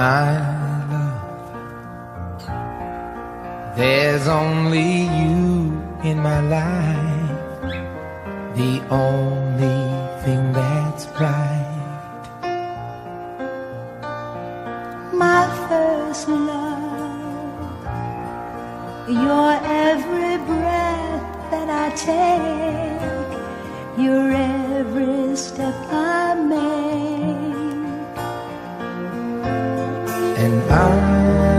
my love. There's only you in my life, the only thing that's right. My first love, your every breath that I take, your every step I make. And I